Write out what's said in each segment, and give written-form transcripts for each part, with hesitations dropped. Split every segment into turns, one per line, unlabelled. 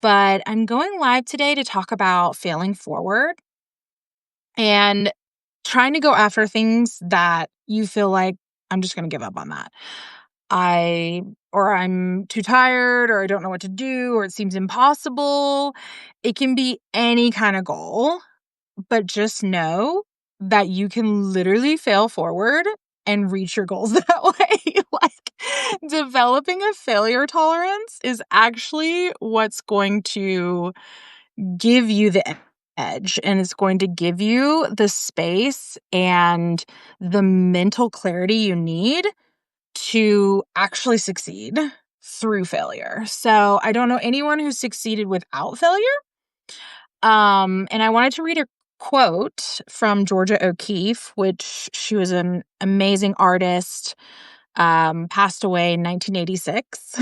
but I'm going live today to talk about failing forward and trying to go after things that you feel like I'm just going to give up on that. Or I'm too tired, or I don't know what to do, or it seems impossible. It can be any kind of goal, but just know that you can literally fail forward and reach your goals that way. Developing a failure tolerance is actually what's going to give you the edge, and it's going to give you the space and the mental clarity you need to actually succeed through failure. So I don't know anyone who succeeded without failure. And I wanted to read a quote from Georgia O'Keeffe, which she was an amazing artist, passed away in 1986.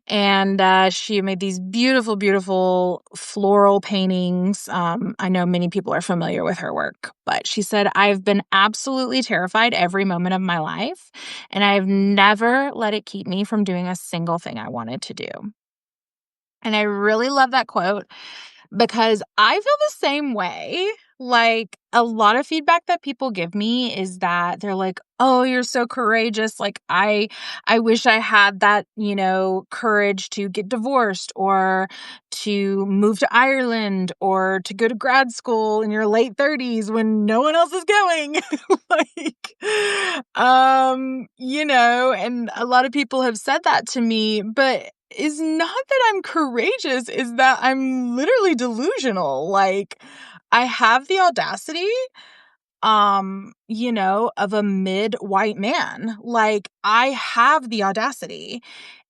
And she made these beautiful, beautiful floral paintings. I know many people are familiar with her work, but she said, "I've been absolutely terrified every moment of my life, and I've never let it keep me from doing a single thing I wanted to do." And I really love that quote because I feel the same way. Like, a lot of feedback that people give me is that they're like, "Oh, you're so courageous. Like, I wish I had that, courage to get divorced or to move to Ireland or to go to grad school in your late 30s when no one else is going." And a lot of people have said that to me, but is not that I'm courageous, is that I'm literally delusional. Like, I have the audacity, of a mid-white man. Like, I have the audacity.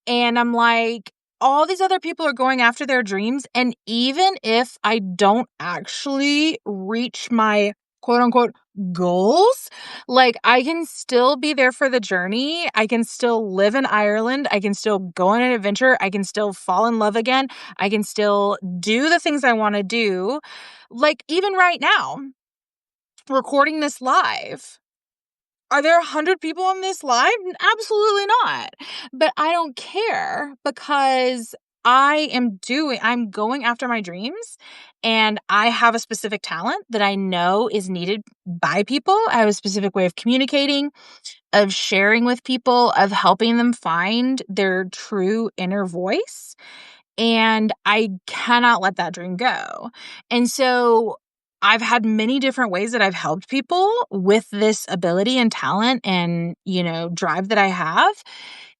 And I'm like, all these other people are going after their dreams. And even if I don't actually reach my quote unquote goals, like, I can still be there for the journey. I can still live in Ireland. I can still go on an adventure. I can still fall in love again. I can still do the things I want to do. Like, even right now, recording this live. Are there 100 people on this live? Absolutely not. But I don't care because I'm going after my dreams, and I have a specific talent that I know is needed by people. I have a specific way of communicating, of sharing with people, of helping them find their true inner voice. And I cannot let that dream go. And so I've had many different ways that I've helped people with this ability and talent and, drive that I have.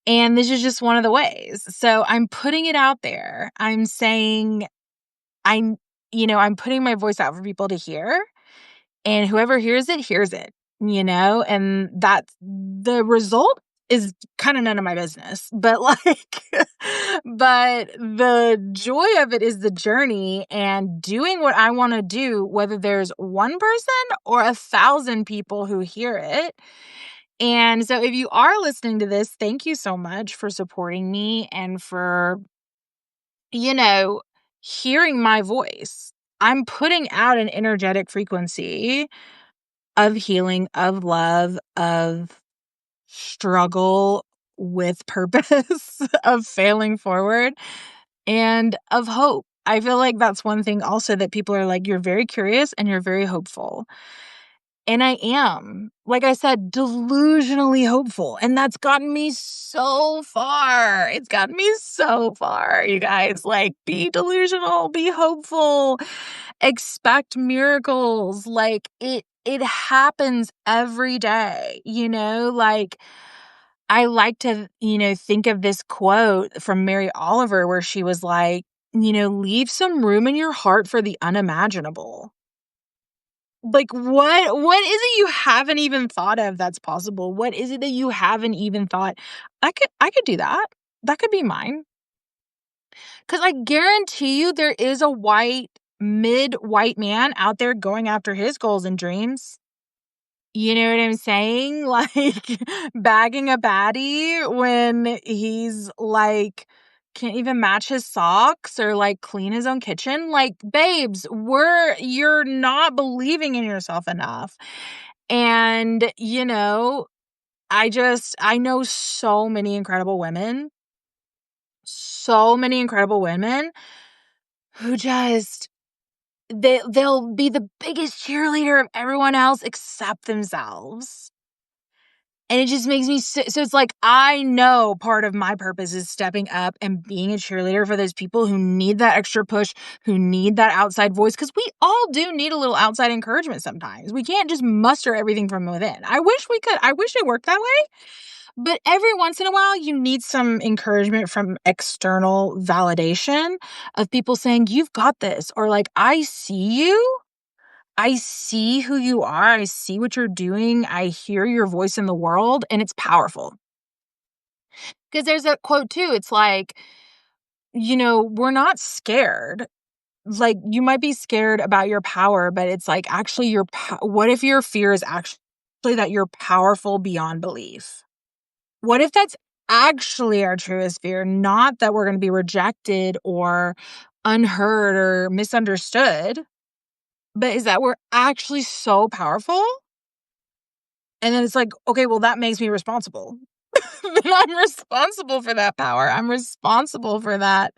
And this is just one of the ways. So I'm putting it out there. I'm saying I'm putting my voice out for people to hear, and whoever hears it, and that's the result is kind of none of my business, but but the joy of it is the journey and doing what I want to do, whether there's one person or 1,000 people who hear it. And so if you are listening to this, thank you so much for supporting me and for, hearing my voice. I'm putting out an energetic frequency of healing, of love, of struggle with purpose, of failing forward, and of hope. I feel like that's one thing also that people are like, "You're very curious and you're very hopeful." And I am, like I said, delusionally hopeful. And that's gotten me so far. It's gotten me so far, you guys. Like, be delusional, be hopeful, expect miracles. Like, it happens every day, like, I like to, think of this quote from Mary Oliver where she was like, "Leave some room in your heart for the unimaginable." Like, what is it you haven't even thought of that's possible? What is it that you haven't even thought, I could do that. That could be mine. 'Cause I guarantee you there is a mid-white man out there going after his goals and dreams. You know what I'm saying? Like, bagging a baddie when he's, like, can't even match his socks or, like, clean his own kitchen. Like, babes, you're not believing in yourself enough. And, I know so many incredible women, so many incredible women who just they'll be the biggest cheerleader of everyone else except themselves. And it just makes me so it's like, I know part of my purpose is stepping up and being a cheerleader for those people who need that extra push, who need that outside voice, because we all do need a little outside encouragement sometimes. We can't just muster everything from within. I wish we could. I wish it worked that way. But every once in a while, you need some encouragement from external validation of people saying, you've got this, or like, I see you. I see who you are. I see what you're doing. I hear your voice in the world, and it's powerful. Because there's a quote too. It's like, we're not scared. Like, you might be scared about your power, but it's like, actually, what if your fear is actually that you're powerful beyond belief? What if that's actually our truest fear? Not that we're going to be rejected or unheard or misunderstood, but is that we're actually so powerful? And then it's like, okay, well, that makes me responsible. Then I'm responsible for that power. I'm responsible for that,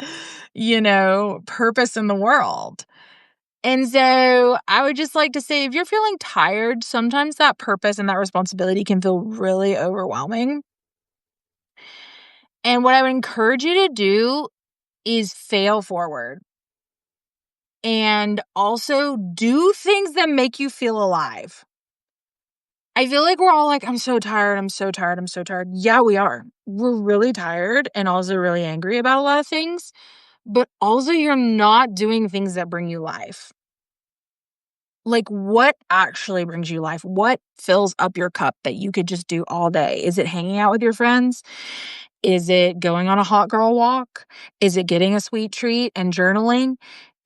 purpose in the world. And so I would just like to say, if you're feeling tired, sometimes that purpose and that responsibility can feel really overwhelming. And what I would encourage you to do is fail forward. And also do things that make you feel alive. I feel like we're all like, I'm so tired, I'm so tired, I'm so tired. Yeah, we are. We're really tired and also really angry about a lot of things. But also, you're not doing things that bring you life. Like, what actually brings you life? What fills up your cup that you could just do all day? Is it hanging out with your friends? Is it going on a hot girl walk? Is it getting a sweet treat and journaling?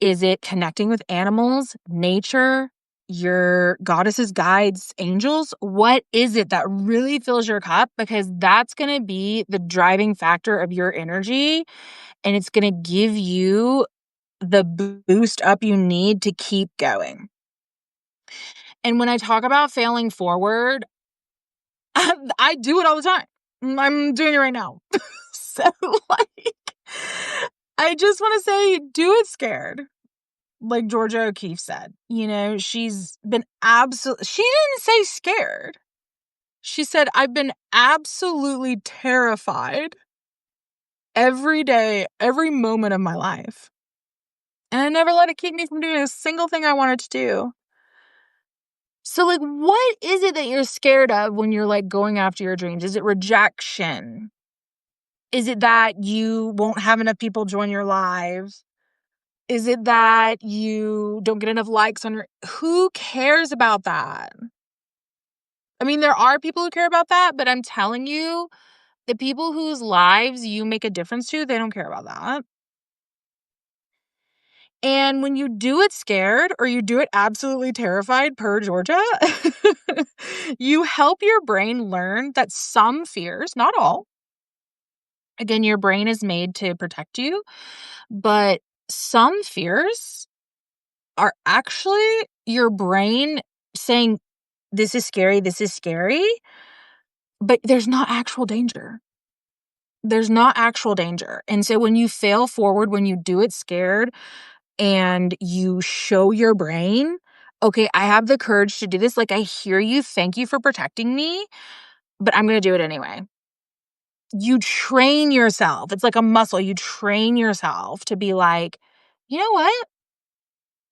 Is it connecting with animals, nature, your goddesses, guides, angels? What is it that really fills your cup? Because that's going to be the driving factor of your energy, and it's going to give you the boost up you need to keep going. And when I talk about failing forward, I do it all the time. I'm doing it right now. So, like, I just want to say, do it scared. Like Georgia O'Keeffe said, she's been she didn't say scared. She said, I've been absolutely terrified every day, every moment of my life. And I never let it keep me from doing a single thing I wanted to do. So, like, what is it that you're scared of when you're, like, going after your dreams? Is it rejection? Is it that you won't have enough people join your lives? Is it that you don't get enough likes on your... Who cares about that? I mean, there are people who care about that, but I'm telling you, the people whose lives you make a difference to, they don't care about that. And when you do it scared or you do it absolutely terrified, per Georgia, you help your brain learn that some fears, not all, again, your brain is made to protect you, but some fears are actually your brain saying, this is scary, but there's not actual danger. There's not actual danger. And so when you fail forward, when you do it scared, and you show your brain, okay, I have the courage to do this. Like, I hear you. Thank you for protecting me, but I'm going to do it anyway. You train yourself. It's like a muscle. You train yourself to be like, you know what?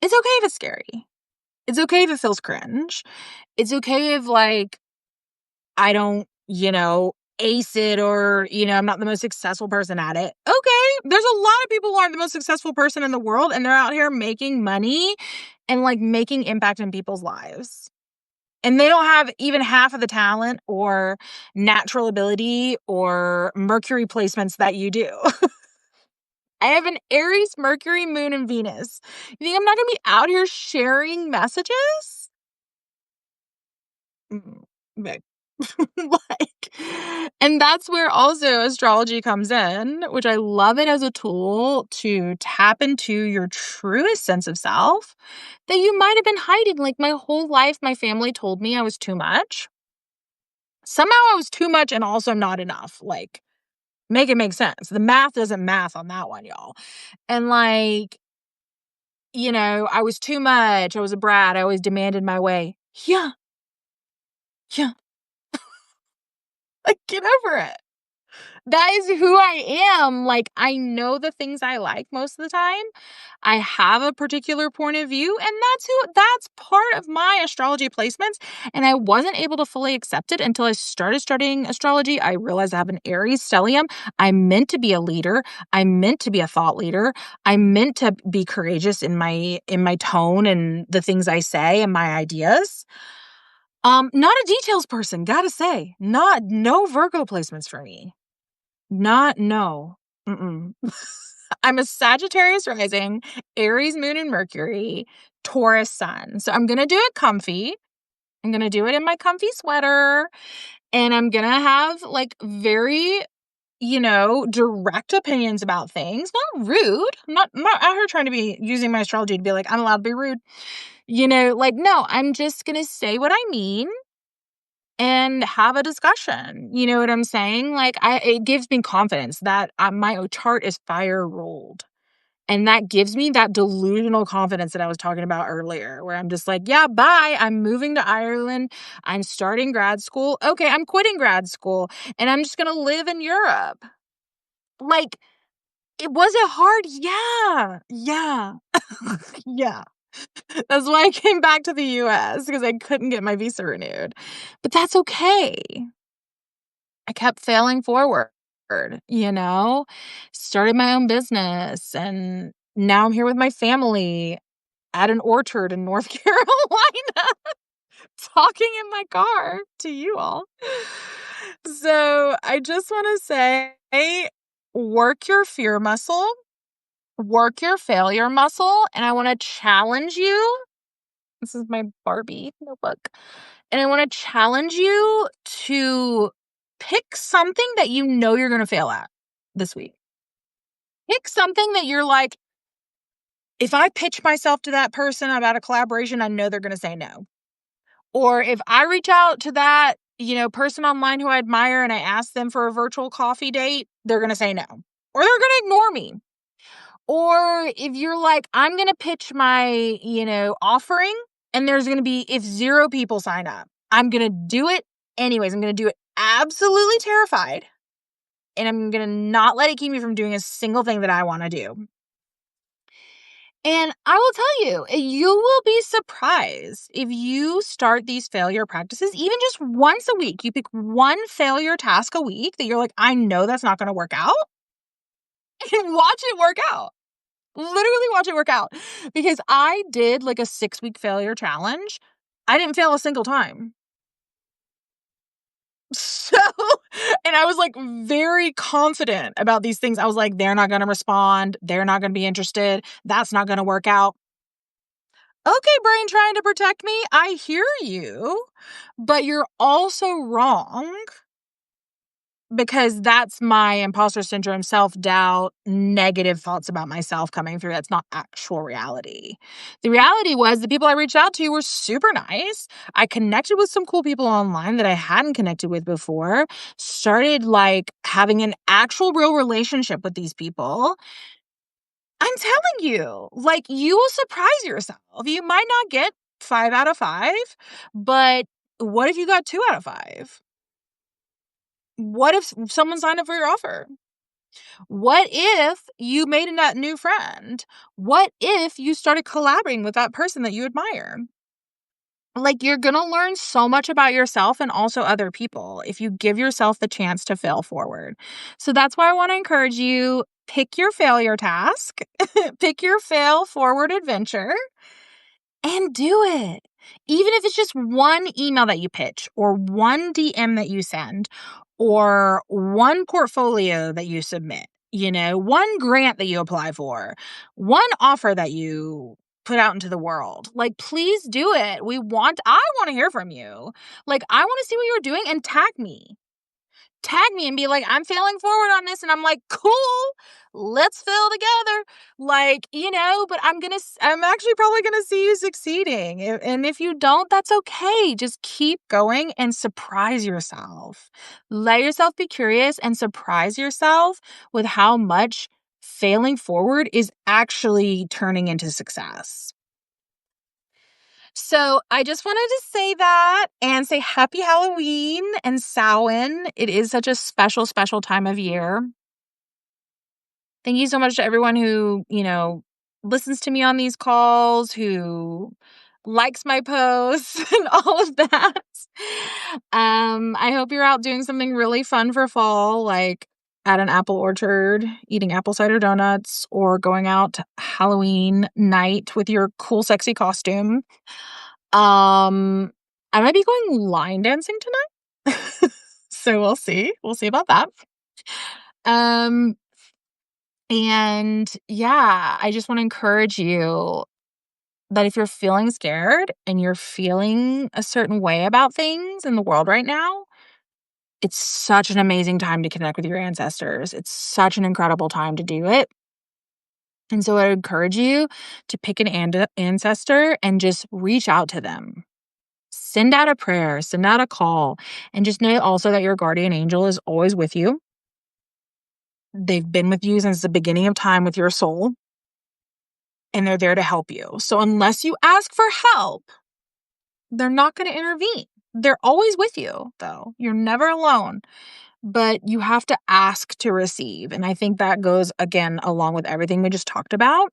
It's okay if it's scary. It's okay if it feels cringe. It's okay if, like, I don't, ace it, or, I'm not the most successful person at it. Okay. There's a lot of people who aren't the most successful person in the world, and they're out here making money and, like, making impact in people's lives. And they don't have even half of the talent or natural ability or Mercury placements that you do. I have an Aries, Mercury, Moon, and Venus. You think I'm not going to be out here sharing messages? Babe. Like, and that's where also astrology comes in, which I love it as a tool to tap into your truest sense of self that you might have been hiding. Like, my whole life, my family told me I was too much. Somehow I was too much and also not enough. Like, Make it make sense. The math doesn't math on that one, y'all. And, like, I was too much. I was a brat. I always demanded my way. Yeah. Yeah. Like, get over it. That is who I am. Like, I know the things I like most of the time. I have a particular point of view, and that's part of my astrology placements. And I wasn't able to fully accept it until I started studying astrology. I realized I have an Aries stellium. I'm meant to be a leader. I'm meant to be a thought leader. I'm meant to be courageous in my tone and the things I say and my ideas. Not a details person, gotta say. No Virgo placements for me. Not no. Mm-mm. I'm a Sagittarius rising, Aries moon and Mercury, Taurus sun. So I'm going to do it comfy. I'm going to do it in my comfy sweater. And I'm going to have like very, direct opinions about things. Not rude. I'm not out here trying to be using my astrology to be like, I'm allowed to be rude. No, I'm just going to say what I mean and have a discussion. You know what I'm saying? Like, it gives me confidence that my chart is fire ruled. And that gives me that delusional confidence that I was talking about earlier, where I'm just like, yeah, bye. I'm moving to Ireland. I'm starting grad school. Okay, I'm quitting grad school and I'm just going to live in Europe. Like, was it hard? Yeah. Yeah. Yeah. That's why I came back to the US, because I couldn't get my visa renewed. But that's okay. I kept failing forward, started my own business, and now I'm here with my family at an orchard in North Carolina, talking in my car to you all. So I just want to say, work your fear muscle, work your failure muscle, and I want to challenge you. This is my Barbie notebook. And I want to challenge you to pick something that you know you're going to fail at this week. Pick something that you're like, if I pitch myself to that person about a collaboration, I know they're going to say no. Or if I reach out to that, person online who I admire and I ask them for a virtual coffee date, they're going to say no. Or they're going to ignore me. Or if you're like, I'm going to pitch my, offering, and there's going to be, if 0 people sign up, I'm going to do it anyways. I'm going to do it absolutely terrified. And I'm going to not let it keep me from doing a single thing that I want to do. And I will tell you, you will be surprised if you start these failure practices, even just once a week. You pick one failure task a week that you're like, I know that's not going to work out, and watch it work out. Literally watch it work out. Because I did like a 6-week failure challenge. I didn't fail a single time. So, and I was like very confident about these things. I was like, they're not going to respond. They're not going to be interested. That's not going to work out. Okay, brain trying to protect me. I hear you, but you're also wrong, because that's my imposter syndrome, self-doubt, negative thoughts about myself coming through. That's not actual reality. The reality was the people I reached out to were super nice. I connected with some cool people online that I hadn't connected with before, started like having an actual real relationship with these people. I'm telling you, like, you will surprise yourself. You might not get 5 out of 5, but what if you got 2 out of 5? What if someone signed up for your offer? What if you made a new friend? What if you started collaborating with that person that you admire? Like, you're going to learn so much about yourself and also other people if you give yourself the chance to fail forward. So that's why I want to encourage you, pick your failure task, pick your fail forward adventure, and do it. Even if it's just one email that you pitch, or one DM that you send, or one portfolio that you submit, one grant that you apply for, one offer that you put out into the world. Like, please do it. I want to hear from you. Like, I want to see what you're doing, and tag me. tag me and be like, I'm failing forward on this. And I'm like, cool, let's fail together. Like, but I'm actually probably going to see you succeeding. And if you don't, that's okay. Just keep going and surprise yourself. Let yourself be curious and surprise yourself with how much failing forward is actually turning into success. So I just wanted to say that and say happy Halloween and Samhain. It is such a special, special time of year. Thank you so much to everyone who, listens to me on these calls, who likes my posts and all of that. I hope you're out doing something really fun for fall, like at an apple orchard, eating apple cider donuts, or going out Halloween night with your cool, sexy costume. I might be going line dancing tonight. So we'll see. We'll see about that. And yeah, I just want to encourage you that if you're feeling scared and you're feeling a certain way about things in the world right now, it's such an amazing time to connect with your ancestors. It's such an incredible time to do it. And so I encourage you to pick an ancestor and just reach out to them. Send out a prayer, send out a call, and just know also that your guardian angel is always with you. They've been with you since the beginning of time with your soul, and they're there to help you. So unless you ask for help, they're not going to intervene. They're always with you, though. You're never alone, but you have to ask to receive. And I think that goes, again, along with everything we just talked about.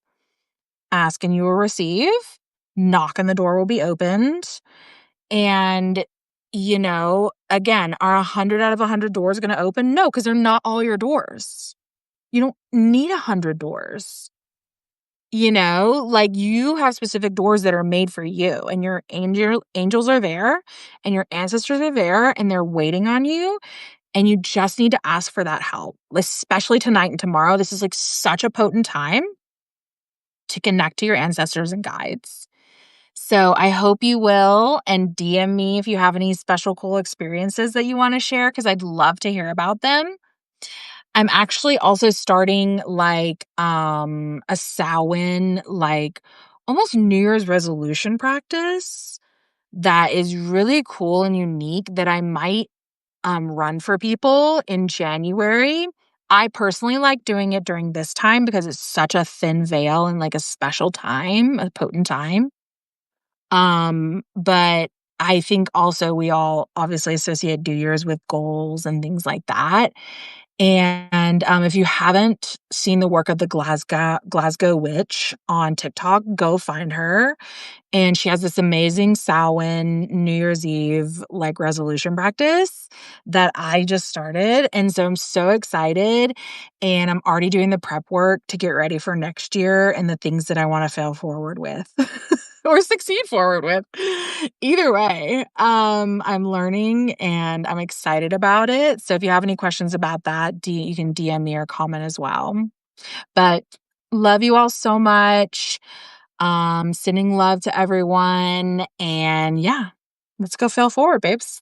Ask and you will receive. Knock and the door will be opened. And, again, are 100 out of 100 doors going to open? No, because they're not all your doors. You don't need 100 doors. Like you have specific doors that are made for you, and your angels are there and your ancestors are there and they're waiting on you. And you just need to ask for that help, especially tonight and tomorrow. This is like such a potent time to connect to your ancestors and guides. So I hope you will, and DM me if you have any special cool experiences that you want to share, because I'd love to hear about them. I'm actually also starting like a Samhain, like almost New Year's resolution practice that is really cool and unique that I might run for people in January. I personally like doing it during this time because it's such a thin veil and like a special time, a potent time. But I think also we all obviously associate New Year's with goals and things like that. And if you haven't seen the work of the Glasgow Witch on TikTok, go find her. And she has this amazing Samhain New Year's Eve like resolution practice that I just started. And so I'm so excited. And I'm already doing the prep work to get ready for next year and the things that I want to fail forward with. Or succeed forward with. Either way, I'm learning and I'm excited about it. So if you have any questions about that, you can DM me or comment as well. But love you all so much. Sending love to everyone. And yeah, let's go fail forward, babes.